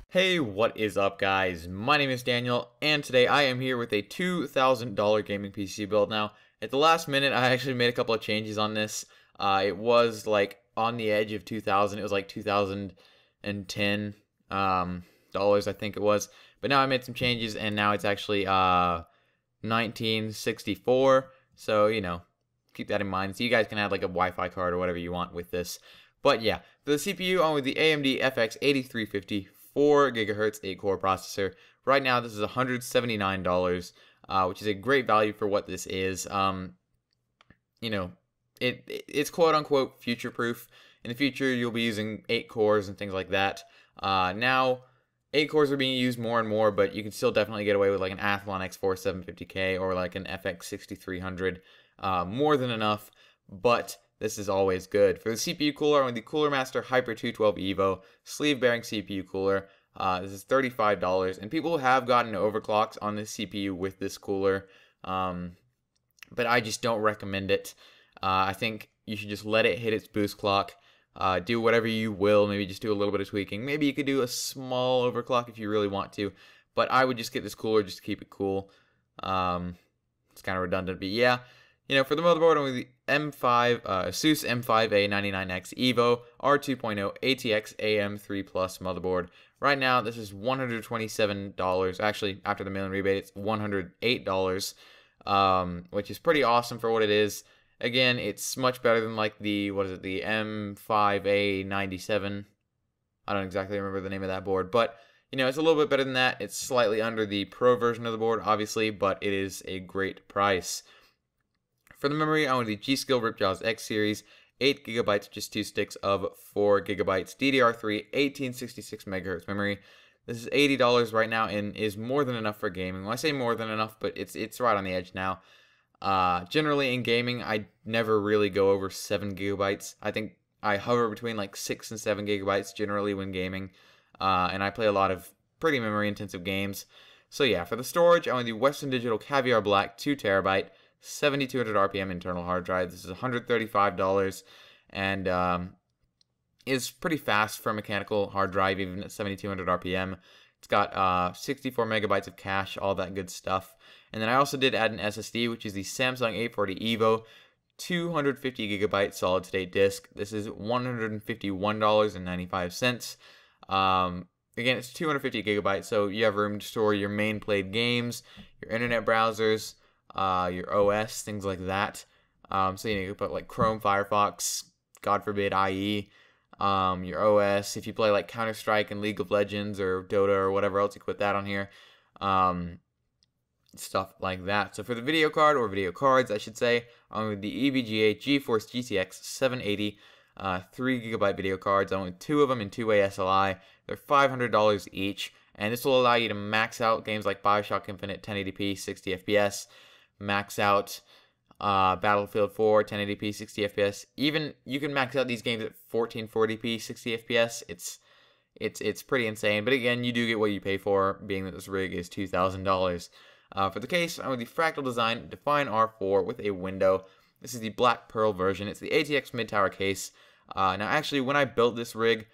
Hey, what is up, guys? My name is Daniel, and today I am here with a $2,000 gaming PC build. Now, at the last minute, I actually made a couple of changes on this. It was like on the edge of 2,000. It was like 2010 dollars, I think it was. But now I made some changes, and now it's actually 1964. So keep that in mind. So you guys can add like a Wi-Fi card or whatever you want with this. But yeah, for the CPU, I'm with the AMD FX 8350. 4 gigahertz 8-core processor. Right now, this is $179, which is a great value for what this is. It's quote unquote future proof. In the future, you'll be using 8 cores and things like that. Now, 8 cores are being used more and more, but you can still definitely get away with like an Athlon X4 750K or like an FX 6300. More than enough, but this is always good. For the CPU cooler, I'm with the Cooler Master Hyper 212 Evo sleeve bearing CPU cooler. This is $35, and people have gotten overclocks on this CPU with this cooler, but I just don't recommend it. I think you should just let it hit its boost clock. Do whatever you will, maybe just do a little bit of tweaking. Maybe you could do a small overclock if you really want to, but I would just get this cooler just to keep it cool. It's kind of redundant, but yeah. For the motherboard, I'm with the M5, ASUS M5A99X Evo R2.0 ATX AM3 Plus motherboard. Right now, this is $127. Actually, after the mail-in rebate, it's $108, which is pretty awesome for what it is. Again, it's much better than like the M5A97. I don't exactly remember the name of that board, but it's a little bit better than that. It's slightly under the Pro version of the board, obviously, but it is a great price. For the memory, I'm with the G.Skill Ripjaws X series, 8 gigabytes, just 2 sticks of 4 gigabytes, DDR3, 1866 megahertz memory. This is $80 right now and is more than enough for gaming. Well, I say more than enough, but it's right on the edge now. Generally in gaming, I never really go over 7 gigabytes. I think I hover between like 6 and 7 gigabytes generally when gaming, and I play a lot of pretty memory-intensive games. So yeah, for the storage, I'm with the Western Digital Caviar Black 2 terabyte. 7200 RPM internal hard drive. This is $135 and is pretty fast for a mechanical hard drive, even at 7200 RPM. It's got 64 megabytes of cache, all that good stuff. And then I also did add an SSD, which is the Samsung 840 EVO 250 gigabyte solid state disk. This is $151.95. Again, it's 250 gigabytes, so you have room to store your main played games, your internet browsers, your OS, things like that. So you can put like Chrome, Firefox, God forbid IE, your OS. If you play like Counter-Strike and League of Legends or Dota or whatever else, you can put that on here. Stuff like that. So for the video card, or video cards, I should say, I'm with the EVGA GeForce GTX 780 3 gigabyte video cards. I own 2 of them in 2-way SLI. They're $500 each, and this will allow you to max out games like Bioshock Infinite 1080p 60 FPS. Max out Battlefield 4 1080p 60 FPS. Even you can max out these games at 1440p 60 FPS. It's pretty insane. But again, you do get what you pay for, being that this rig is $2,000. For the case, I'm with the Fractal Design Define R4 with a window. This is the Black Pearl version. It's the ATX mid-tower case. Now, actually, when I built this rig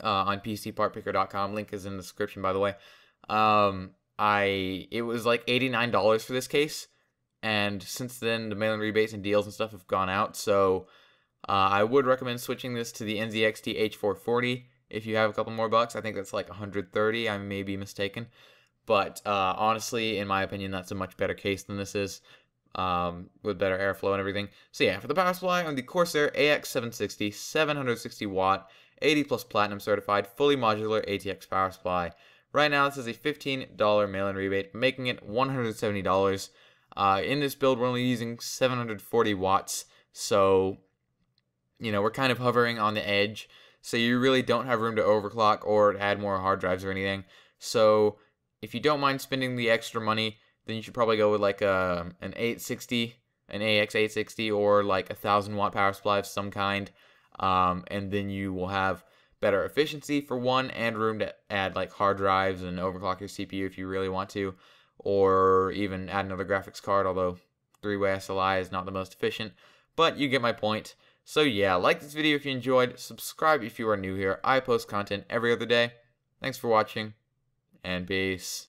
on PCPartPicker.com, link is in the description, by the way. It was like $89 for this case, and since then the mail-in rebates and deals and stuff have gone out, so I would recommend switching this to the NZXT H440 if you have a couple more bucks. I think that's like $130, I may be mistaken, but honestly, in my opinion, that's a much better case than this is, with better airflow and everything. So yeah, for the power supply, on the Corsair AX760 760 watt 80 plus platinum certified fully modular ATX power supply. Right now, this is a $15 mail-in rebate, making it $170. In this build, we're only using 740 watts, so, we're kind of hovering on the edge, so you really don't have room to overclock or add more hard drives or anything. So, if you don't mind spending the extra money, then you should probably go with like an 860, an AX860, or like a 1000-watt power supply of some kind, and then you will have better efficiency for one, and room to add like hard drives and overclock your CPU if you really want to, or even add another graphics card, although 3-way SLI is not the most efficient, but you get my point. So yeah, like this video if you enjoyed, subscribe if you are new here. I post content every other day. Thanks for watching, and peace.